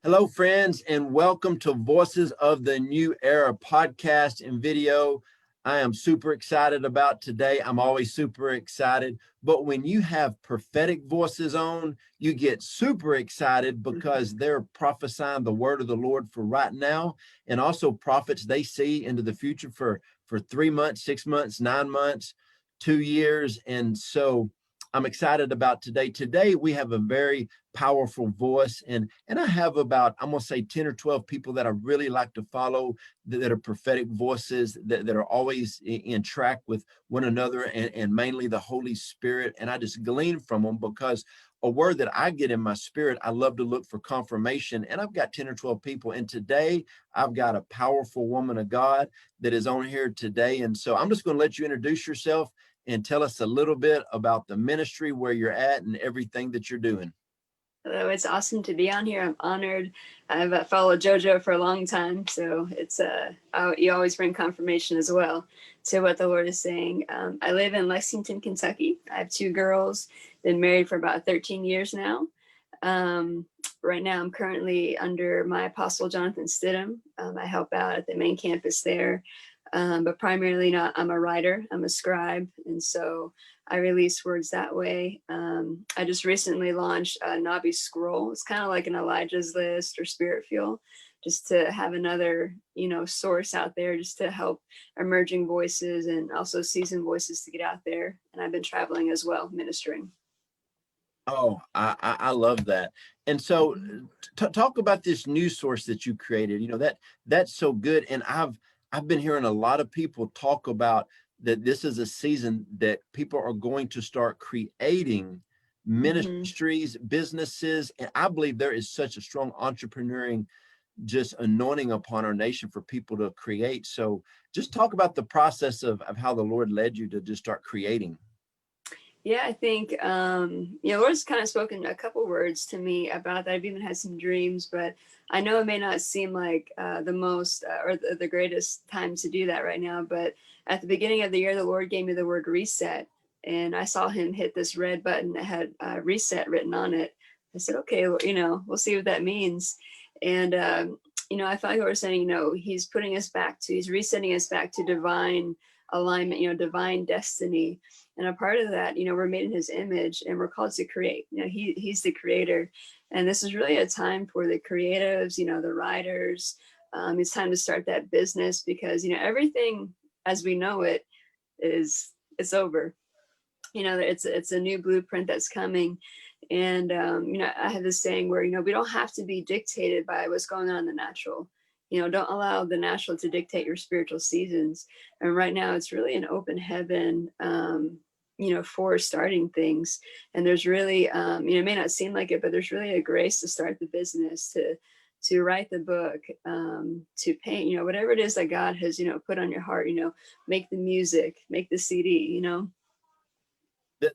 Hello, friends, and welcome to Voices of the New Era podcast and video. I am super excited about today. I'm always super excited, but when you have prophetic voices on, you get super excited because they're prophesying the word of the Lord for right now, and also prophets they see into the future for 3 months, 6 months, 9 months, 2 years. And so I'm excited about today. Today we have a very powerful voice, and I have about, I'm gonna say 10 or 12 people that I really like to follow that are prophetic voices that are always in track with one another, and mainly the Holy Spirit. And I just glean from them because a word that I get in my spirit, I love to look for confirmation. And I've got 10 or 12 people, and today I've got a powerful woman of God that is on here today. And so I'm just going to let you introduce yourself and tell us a little bit about the ministry, where you're at, and everything that you're doing. Hello, it's awesome to be on here. I'm honored. I've followed Joe Joe for a long time, so it's you always bring confirmation as well to what the Lord is saying. I live in Lexington, Kentucky. I have 2 girls. Been married for about 13 years now. Right now, I'm currently under my apostle Jonathan Stidham. I help out at the main campus there, but primarily I'm a writer. I'm a scribe, and so I release words that way. I just recently launched a Nabi Scroll. It's kind of like an Elijah's List or Spirit Fuel, just to have another, source out there, just to help emerging voices and also seasoned voices to get out there. And I've been traveling as well, ministering. Oh, I love that. And so talk about this news source that you created. That's so good. And I've been hearing a lot of people talk about that this is a season that people are going to start creating ministries, businesses. And I believe there is such a strong entrepreneuring just anointing upon our nation for people to create. So just talk about the process of how the Lord led you to just start creating. Yeah, I think, Lord's kind of spoken a couple words to me about that. I've even had some dreams, but I know it may not seem like the most or the greatest time to do that right now. But at the beginning of the year, the Lord gave me the word reset, and I saw him hit this red button that had reset written on it. I said, okay, well, we'll see what that means. And, I felt like we were saying, he's he's resetting us back to divine alignment, divine destiny. And a part of that, we're made in his image and we're called to create. He's the creator. And this is really a time for the creatives, the writers. It's time to start that business because, everything as we know it's over. It's a new blueprint that's coming. And, I have this saying where, we don't have to be dictated by what's going on in the natural. Don't allow the natural to dictate your spiritual seasons. And right now it's really an open heaven, for starting things. And there's really, it may not seem like it, but there's really a grace to start the business, to write the book, to paint, whatever it is that God has, put on your heart, make the music, make the CD.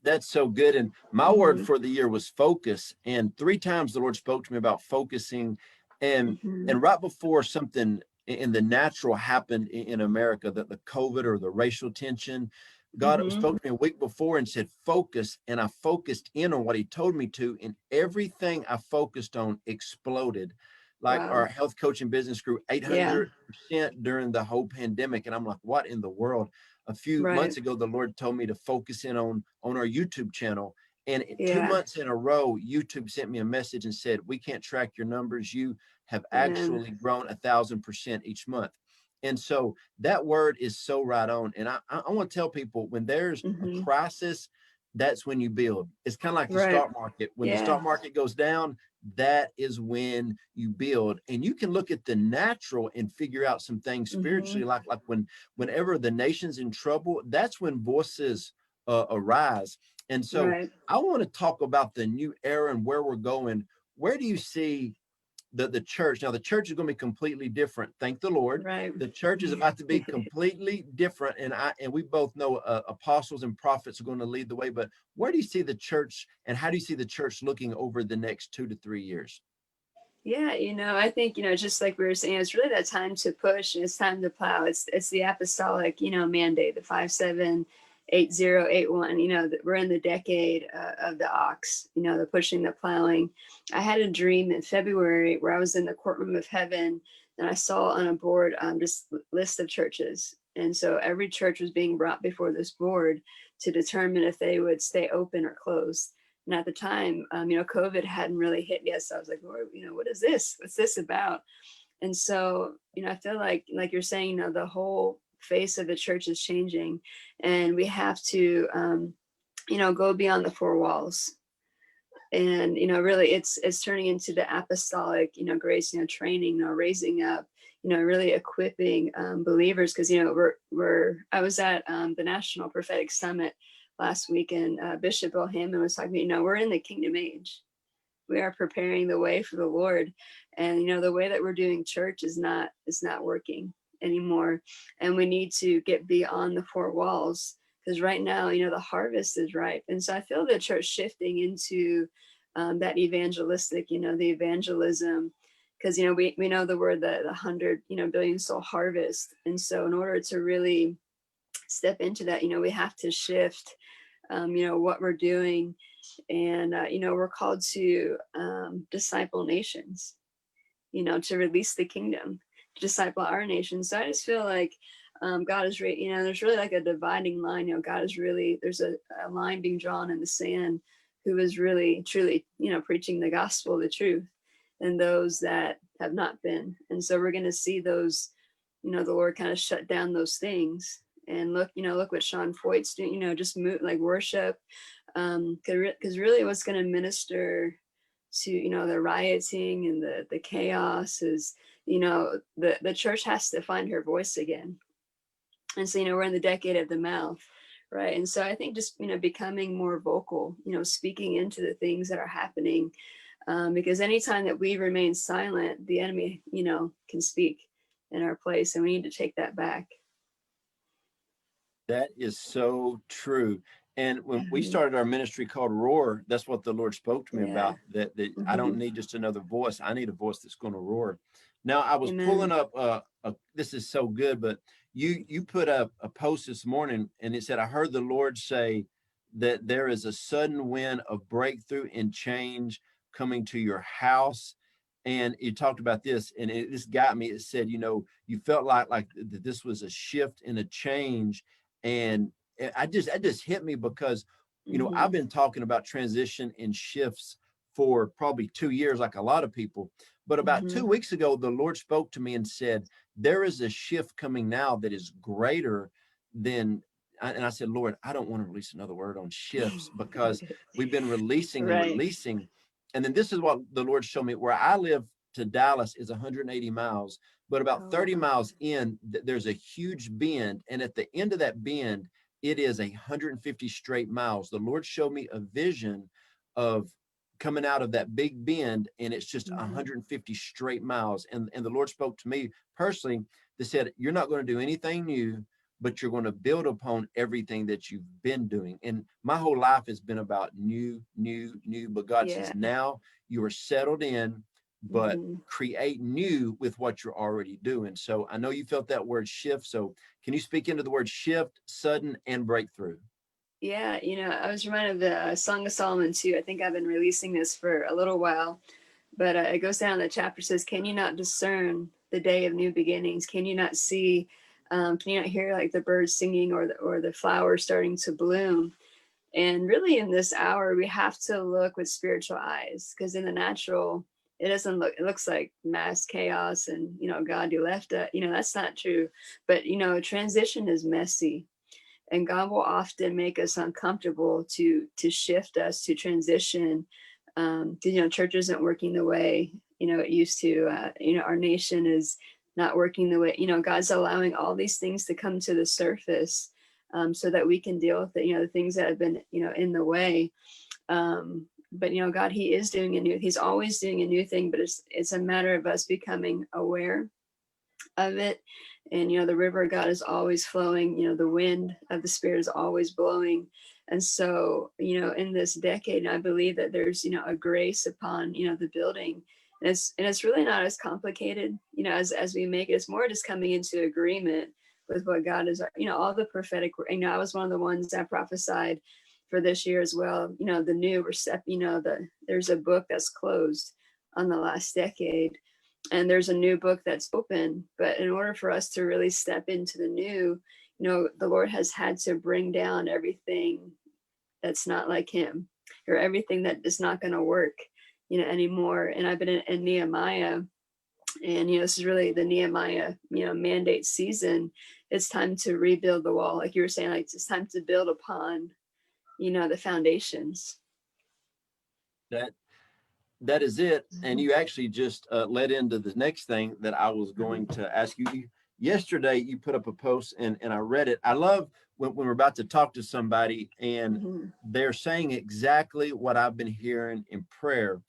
That's so good. And my word for the year was focus. And 3 times the Lord spoke to me about focusing. And right before something in the natural happened in America, that the COVID or the racial tension, God spoke to me a week before and said, focus. And I focused in on what he told me to, and everything I focused on exploded. Like Wow. our health coaching business grew 800% during the whole pandemic. And I'm like, what in the world? A few months ago, the Lord told me to focus in on our YouTube channel. And 2 months in a row, YouTube sent me a message and said, we can't track your numbers. You have actually grown 1,000% each month. And so that word is so right on. And I want to tell people, when there's a crisis, that's when you build. It's kind of like the stock market. When the stock market goes down, that is when you build. And you can look at the natural and figure out some things spiritually, like whenever the nation's in trouble, that's when voices arise. And so I want to talk about the new era and where we're going. Where do you see the church? Now, the church is going to be completely different. Thank the Lord. The church is about to be completely different. And we both know apostles and prophets are going to lead the way. But where do you see the church, and how do you see the church looking over the next 2 to 3 years? Yeah, I think, just like we were saying, it's really that time to push and it's time to plow. It's the apostolic, mandate, the 5-7-8 8081, we're in the decade of the ox, the pushing, the plowing. I had a dream in February where I was in the courtroom of heaven, and I saw on a board this list of churches. And so every church was being brought before this board to determine if they would stay open or closed. And at the time, COVID hadn't really hit yet. So I was like, Lord, what is this? What's this about? And so, I feel like you're saying, the whole face of the church is changing, and we have to, go beyond the four walls. And, really it's turning into the apostolic, grace, training, raising up, really equipping believers. Cause, I was at the National Prophetic Summit last week, and Bishop Bill Hammond was talking, we're in the kingdom age. We are preparing the way for the Lord. And, the way that we're doing church is not working anymore. And we need to get beyond the four walls, because right now, the harvest is ripe. And so I feel the church shifting into that evangelistic, the evangelism, because, we know the word, the 100, billion soul harvest. And so in order to really step into that, we have to shift, what we're doing. And, we're called to disciple nations, to release the kingdom, to disciple our nation. So I just feel like God is really, there's really like a dividing line. God is really, there's a line being drawn in the sand, who is really, truly, preaching the gospel, the truth, and those that have not been. And so we're going to see those, the Lord kind of shut down those things. And look what Sean Foyt's doing, just move, like worship, because really what's going to minister to, the rioting and the chaos is, the church has to find her voice again. And so, we're in the decade of the mouth, right? And so I think just, becoming more vocal, speaking into the things that are happening, because anytime that we remain silent, the enemy, can speak in our place, and we need to take that back. That is so true. And when we started our ministry called Roar, that's what the Lord spoke to me about, that I don't need just another voice. I need a voice that's going to roar. Now, I was pulling up, this is so good, but you put up a post this morning, and it said, I heard the Lord say that there is a sudden wind of breakthrough and change coming to your house. And you talked about this, and this got me. It said, you felt like this was a shift and a change. And that just hit me because, I've been talking about transition and shifts for probably 2 years, like a lot of people. But about 2 weeks ago, the Lord spoke to me and said, there is a shift coming now that is greater than, and I said, Lord, I don't want to release another word on shifts, because we've been releasing and releasing. And then this is what the Lord showed me. Where I live to Dallas is 180 miles, but about 30 miles in, there's a huge bend. And at the end of that bend, it is 150 straight miles. The Lord showed me a vision of coming out of that big bend, and it's just 150 straight miles. And the Lord spoke to me personally. They said, you're not going to do anything new, but you're going to build upon everything that you've been doing. And my whole life has been about new. But God says, now you are settled in, but create new with what you're already doing. So I know you felt that word shift. So can you speak into the word shift, sudden, and breakthrough? Yeah, I was reminded of the Song of Solomon too. I think I've been releasing this for a little while, but it goes down, the chapter says, can you not discern the day of new beginnings? Can you not see, can you not hear like the birds singing, or the flowers starting to bloom? And really in this hour, we have to look with spiritual eyes, because in the natural, it looks like mass chaos and, God, you left it, that's not true. But, transition is messy. And God will often make us uncomfortable to shift us, to transition. Church isn't working the way, it used to. Our nation is not working the way, God's allowing all these things to come to the surface, so that we can deal with the things that have been, in the way. But, God, he's always doing a new thing, but it's a matter of us becoming aware of it. And the river of God is always flowing, the wind of the Spirit is always blowing. And so in this decade, I believe that there's a grace upon the building, and it's really not as complicated as we make it. It's more just coming into agreement with what God is, all the prophetic, I was one of the ones that prophesied for this year as well. The new, we're step, there's a book that's closed on the last decade, and there's a new book that's open. But in order for us to really step into the new, the Lord has had to bring down everything that's not like him, or everything that is not going to work, anymore. And I've been in Nehemiah, and this is really the Nehemiah mandate season. It's time to rebuild the wall, like you were saying, like it's time to build upon the foundations. That is it. And you actually just led into the next thing that I was going to ask you. Yesterday you put up a post, and I read it. I love when we're about to talk to somebody and they're saying exactly what I've been hearing in prayer.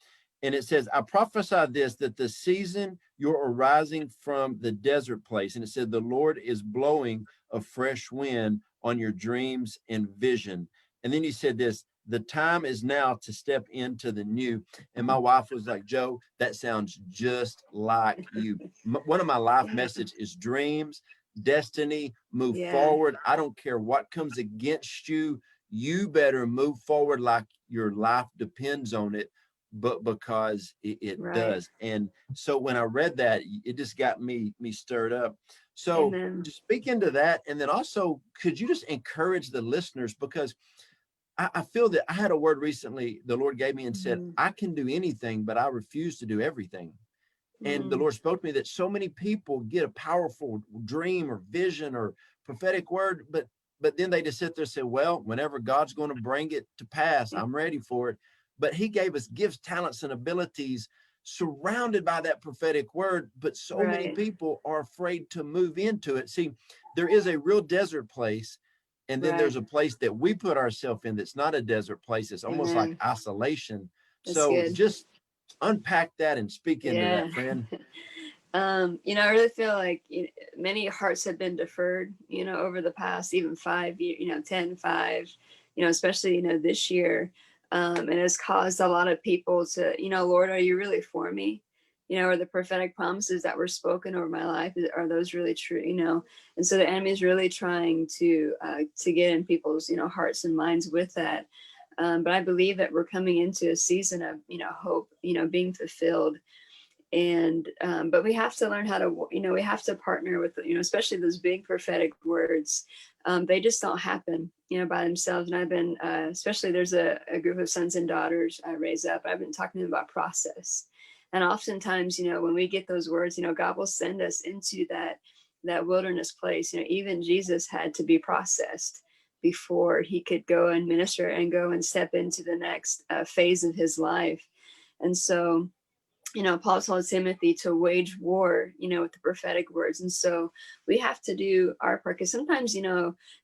And it says, I prophesy this, that the season you're arising from the desert place. And it said, the Lord is blowing a fresh wind on your dreams and vision. And then he said this, the time is now to step into the new. And my wife was like, Joe, that sounds just like you. One of my life message is dreams, destiny, move forward. I don't care what comes against you. You better move forward like your life depends on it, but because it does. And so when I read that, it just got me stirred up. So just speak into that. And then also, could you just encourage the listeners? Because I feel that I had a word recently the Lord gave me and said, I can do anything, but I refuse to do everything. And the Lord spoke to me that so many people get a powerful dream or vision or prophetic word, but then they just sit there and say, well, whenever God's going to bring it to pass, I'm ready for it. But he gave us gifts, talents, and abilities surrounded by that prophetic word. But so many people are afraid to move into it. See, there is a real desert place. And then there's a place that we put ourselves in that's not a desert place. It's almost like isolation. That's so good. Just unpack that and speak into that, friend. I really feel like many hearts have been deferred, over the past even 5 years, 10, 5, especially, this year. And it's caused a lot of people to, Lord, are you really for me? Are the prophetic promises that were spoken over my life, are those really true? And so the enemy is really trying to get in people's, hearts and minds with that. But I believe that we're coming into a season of, hope, being fulfilled. And, but we have to learn how to, we have to partner with, especially those big prophetic words. They just don't happen, by themselves. And I've been, especially there's a group of sons and daughters I raise up. I've been talking to them about process. And oftentimes, when we get those words, God will send us into that wilderness place. Even Jesus had to be processed before he could go and minister and go and step into the next phase of his life. And so, Paul told Timothy to wage war, with the prophetic words. And so we have to do our part, because sometimes,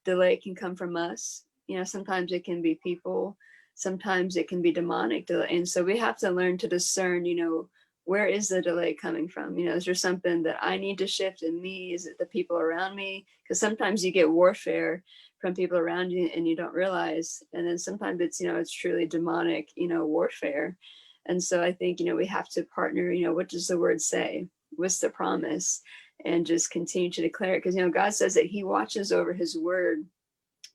delay can come from us. Sometimes it can be people. Sometimes it can be demonic delay. And so we have to learn to discern, where is the delay coming from? Is there something that I need to shift in me? Is it the people around me? Because sometimes you get warfare from people around you and you don't realize. And then sometimes it's, it's truly demonic, warfare. And so I think, we have to partner, what does the word say? What's the promise? And just continue to declare it. Because, God says that he watches over his word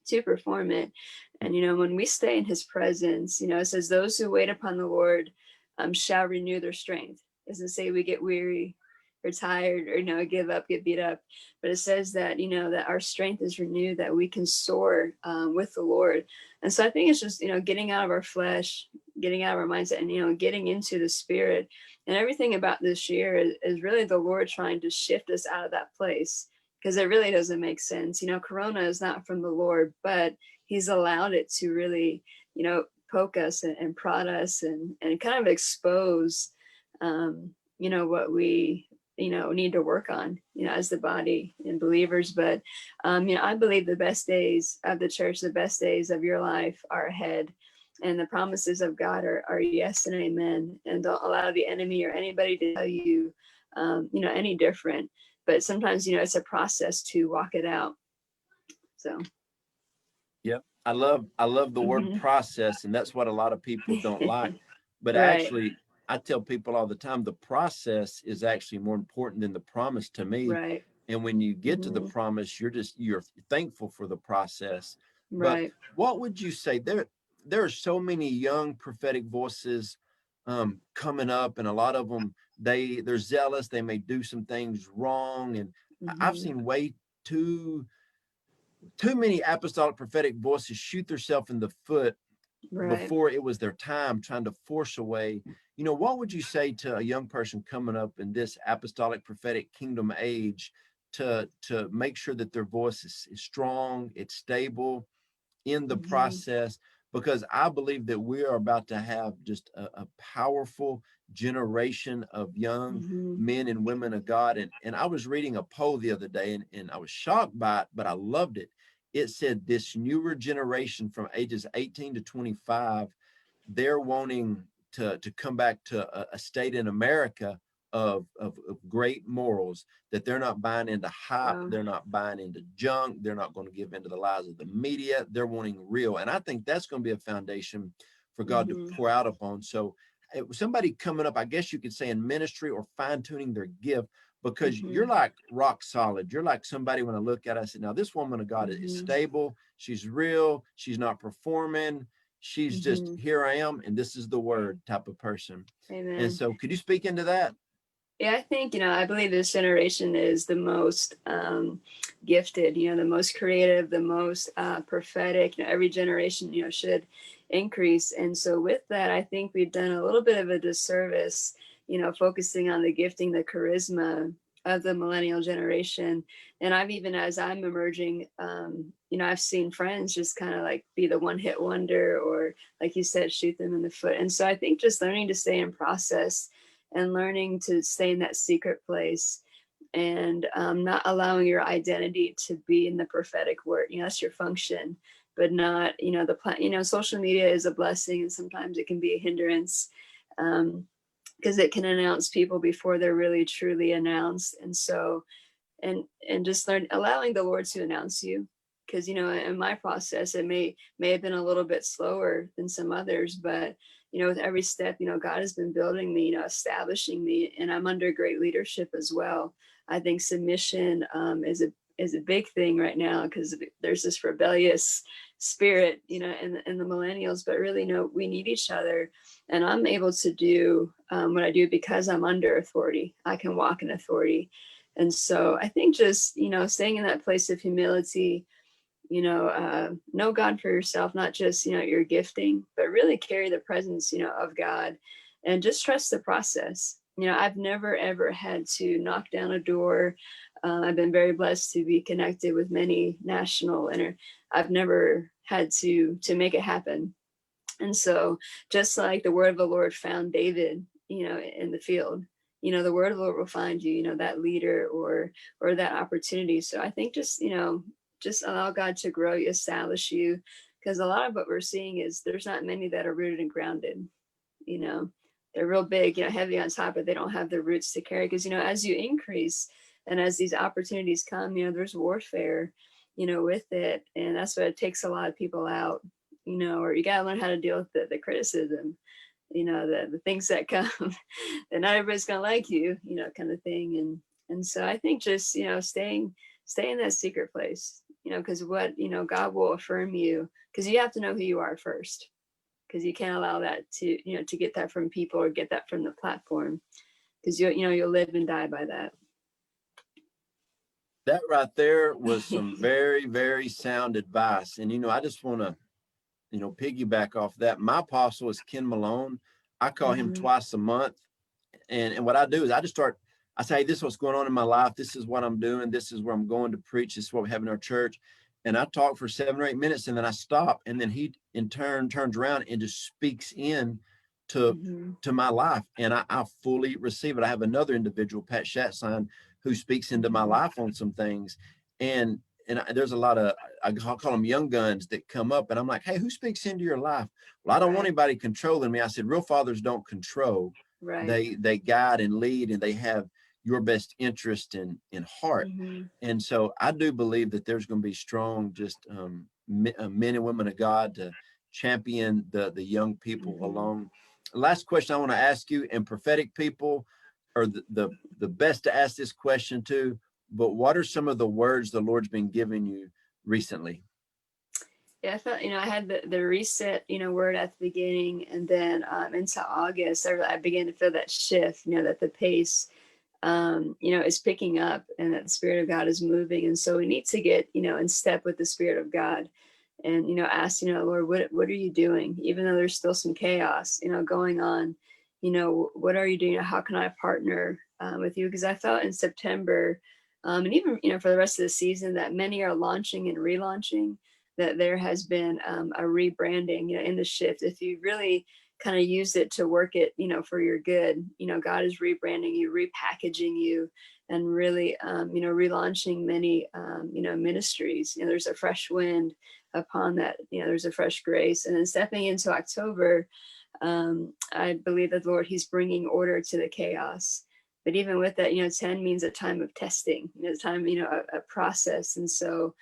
to perform it. And, when we stay in his presence, it says those who wait upon the Lord shall renew their strength. It doesn't say we get weary or tired or, give up, get beat up. But it says that, that our strength is renewed, that we can soar with the Lord. And so I think it's just, getting out of our flesh, getting out of our mindset and, getting into the spirit. And everything about this year is really the Lord trying to shift us out of that place, because it really doesn't make sense. Corona is not from the Lord, but he's allowed it to really, poke us and prod us and kind of expose, what we, need to work on, as the body and believers. But, I believe the best days of the church, the best days of your life are ahead. And the promises of God are yes and amen. And don't allow the enemy or anybody to tell you, any different. But sometimes, it's a process to walk it out. So. Yep. I love the word process, and that's what a lot of people don't like. But actually, I tell people all the time, the process is actually more important than the promise to me. And when you get to the Mm-hmm. promise, you're thankful for the process. But Right. what would you say, there are so many young prophetic voices coming up, and a lot of them, they're zealous, they may do some things wrong, and I've Mm-hmm. seen way too many apostolic prophetic voices shoot themselves in the foot Right. before it was their time, trying to force away. What would you say to a young person coming up in this apostolic prophetic kingdom age to make sure that their voice is strong, it's stable in the Mm-hmm. process? Because I believe that we are about to have just a powerful generation of young Mm-hmm. men and women of God. And I was reading a poll the other day, and I was shocked by it, but I loved it. It said this newer generation from ages 18 to 25, they're wanting to come back to a state in America of great morals, that they're not buying into hype, Wow. they're not buying into junk, they're not going to give into the lies of the media, they're wanting real. And I think that's going to be a foundation for God to Mm-hmm. pour out upon. So somebody coming up, I guess you could say, in ministry or fine-tuning their gift, because Mm-hmm. you're like rock solid. You're like somebody, when I look at it, I said, now this woman of God is Mm-hmm. stable, she's real, she's not performing, she's just, Mm-hmm. here I am, and this is the word type of person. And Amen. so could you speak into that? Yeah, I think, I believe this generation is the most gifted, the most creative, the most prophetic. Every generation, should increase. And so with that, I think we've done a little bit of a disservice, focusing on the gifting, the charisma of the millennial generation. And I've even, as I'm emerging, I've seen friends just kind of like be the one hit wonder, or like you said, shoot them in the foot. And so I think just learning to stay in process and learning to stay in that secret place, and not allowing your identity to be in the prophetic word. That's your function, but not, the plan. Social media is a blessing, and sometimes it can be a hindrance, because it can announce people before they're really truly announced. And so, and just allowing the Lord to announce you. Because in my process, it may have been a little bit slower than some others, but with every step, God has been building me, establishing me, and I'm under great leadership as well. I think submission is a big thing right now, because there's this rebellious spirit, in the millennials. But really, we need each other, and I'm able to do what I do because I'm under authority. I can walk in authority. And so I think just, staying in that place of humility, know God for yourself, not just, your gifting, but really carry the presence, of God, and just trust the process. I've never, ever had to knock down a door. I've been very blessed to be connected with many national, and I've never had to make it happen. And so, just like the word of the Lord found David, in the field, the word of the Lord will find you, that leader, or that opportunity. So I think just allow God to grow you, establish you, because a lot of what we're seeing is there's not many that are rooted and grounded. You know, they're real big, heavy on top, but they don't have the roots to carry. Because as you increase and as these opportunities come, there's warfare, with it, and that's what it takes a lot of people out. Or you gotta learn how to deal with the criticism, the things that come, that not everybody's gonna like you, kind of thing. And so I think just, stay in that secret place, because what, God will affirm you, because you have to know who you are first, because you can't allow that to get that from people or get that from the platform, because you'll live and die by that. That right there was some very, very sound advice. And, I just want to, piggyback off that. My apostle is Ken Malone. I call him Mm-hmm. twice a month. And what I do is I say, hey, this is what's going on in my life. This is what I'm doing. This is where I'm going to preach. This is what we have in our church. And I talk for 7 or 8 minutes, and then I stop. And then he in turn turns around and just speaks in to, Mm-hmm. to my life. And I fully receive it. I have another individual, Pat Shatsign, who speaks into my Mm-hmm. life on some things. And there's a lot of, I call them young guns, that come up, and I'm like, hey, who speaks into your life? Well, I don't want Right. anybody controlling me. I said, real fathers don't control. Right. They guide and lead, and they have your best interest in heart. Mm-hmm. And so I do believe that there's going to be strong, just men and women of God to champion the young people Mm-hmm. along. Last question I want to ask you, and prophetic people are the best to ask this question to: but what are some of the words the Lord's been giving you recently? Yeah, I felt, I had the reset, word at the beginning, and then into August, I began to feel that shift, that the pace, is picking up and that the Spirit of God is moving. And so we need to get, in step with the Spirit of God and, ask, Lord, what are you doing? Even though there's still some chaos, going on, what are you doing? How can I partner with you? Because I felt in September, and even, for the rest of the season, that many are launching and relaunching, that there has been a rebranding, in the shift. If you really kind of use it to work it, for your good, God is rebranding you, repackaging you, and really, relaunching many, ministries. There's a fresh wind upon that. There's a fresh grace. And then stepping into October, I believe that the Lord, He's bringing order to the chaos. But even with that, 10 means a time of testing, a time, a process. And so,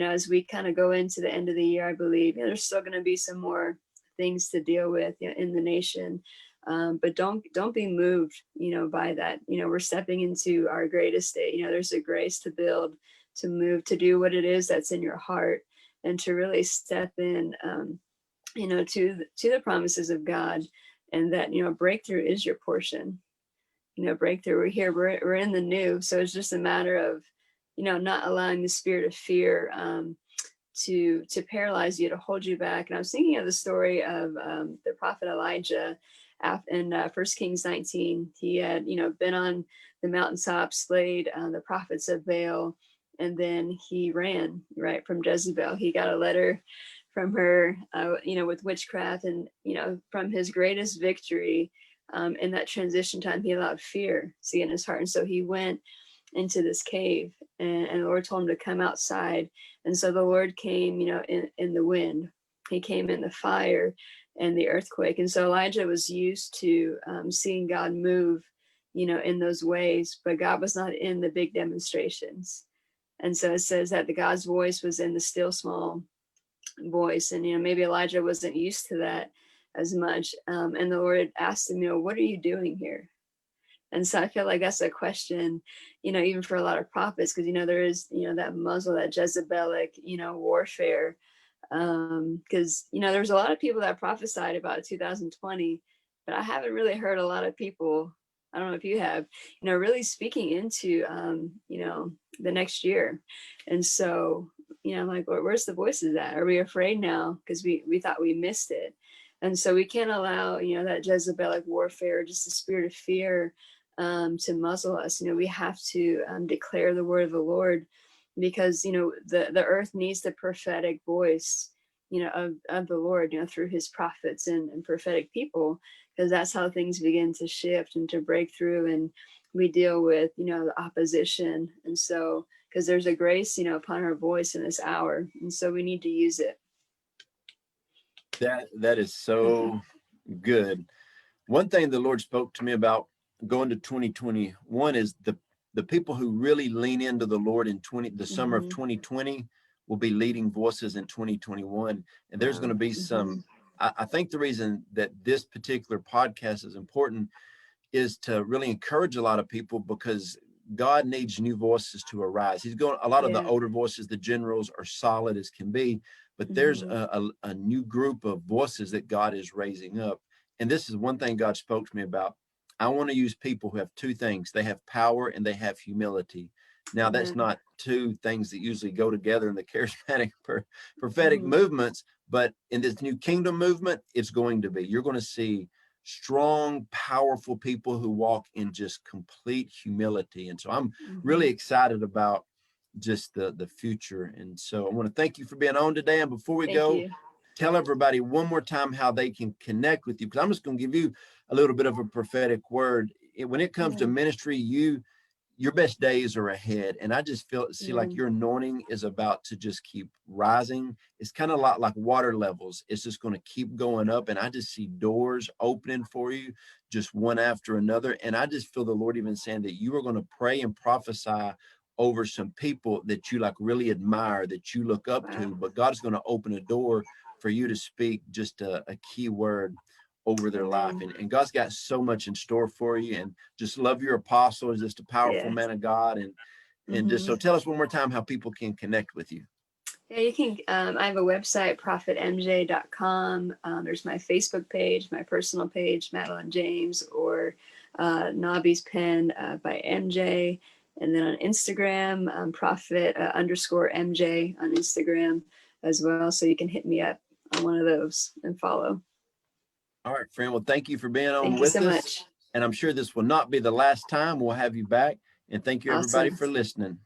as we kind of go into the end of the year, I believe, there's still going to be some more things to deal with, in the nation. But don't be moved, by that. We're stepping into our greatest day. There's a grace to build, to move, to do what it is that's in your heart, and to really step in, to the promises of God, and that, breakthrough is your portion. Breakthrough. We're here. We're in the new. So it's just a matter of, not allowing the spirit of fear to paralyze you, to hold you back. And I was thinking of the story of the prophet Elijah in 1 Kings 19. He had, been on the mountaintop, slayed the prophets of Baal, and then he ran right from Jezebel. He got a letter from her, with witchcraft, and from his greatest victory. In that transition time, he allowed fear to get in his heart, and so he went into this cave, and the Lord told him to come outside. And so the Lord came, in the wind. He came in the fire and the earthquake. And so Elijah was used to seeing God move, in those ways, but God was not in the big demonstrations. And so it says that the God's voice was in the still small voice. And, maybe Elijah wasn't used to that as much. And the Lord asked him, what are you doing here? And so I feel like that's a question, even for a lot of prophets, because, there is, that muzzle, that Jezebelic, warfare. Because, there's a lot of people that prophesied about 2020, but I haven't really heard a lot of people, I don't know if you have, really speaking into, the next year. And so, I'm like, where's the voices at? Are we afraid now? Because we thought we missed it. And so we can't allow, that Jezebelic warfare, just the spirit of fear, to muzzle us. We have to declare the word of the Lord, because the earth needs the prophetic voice, of the Lord, through His prophets and prophetic people, because that's how things begin to shift and to break through, and we deal with the opposition. And so, because there's a grace upon our voice in this hour, and so we need to use it. That is so good. One thing the Lord spoke to me about going to 2021 is the people who really lean into the Lord in the summer of 2020 will be leading voices in 2021. And there's going to be some, I think the reason that this particular podcast is important is to really encourage a lot of people, because God needs new voices to arise. He's going, a lot of the older voices, the generals, are solid as can be, but there's a new group of voices that God is raising up. And this is one thing God spoke to me about. I want to use people who have two things. They have power and they have humility. Now, that's not two things that usually go together in the charismatic prophetic movements, but in this new kingdom movement, it's going to be. You're going to see strong, powerful people who walk in just complete humility. And so I'm really excited about just the future. And so I want to thank you for being on today. And before we go, tell everybody one more time how they can connect with you, because I'm just going to give you a little bit of a prophetic word. When it comes to ministry, your best days are ahead. And I just see like your anointing is about to just keep rising. It's kind of like water levels. It's just going to keep going up. And I just see doors opening for you, just one after another. And I just feel the Lord even saying that you are going to pray and prophesy over some people that you like really admire, that you look up to, but God's going to open a door for you to speak just a key word over their life. And God's got so much in store for you. And just love your apostle. Is just a powerful man of God. And And just so tell us one more time how people can connect with you. Yeah, you can. I have a website, prophetmj.com. There's my Facebook page, my personal page, Madeline James, or Nobby's Pen by MJ. And then on Instagram, prophet underscore MJ on Instagram as well. So you can hit me up on one of those and follow. All right, friend. Well, thank you for being on Thank with you so us. much. And I'm sure this will not be the last time we'll have you back. And thank you, everybody, Awesome. for listening.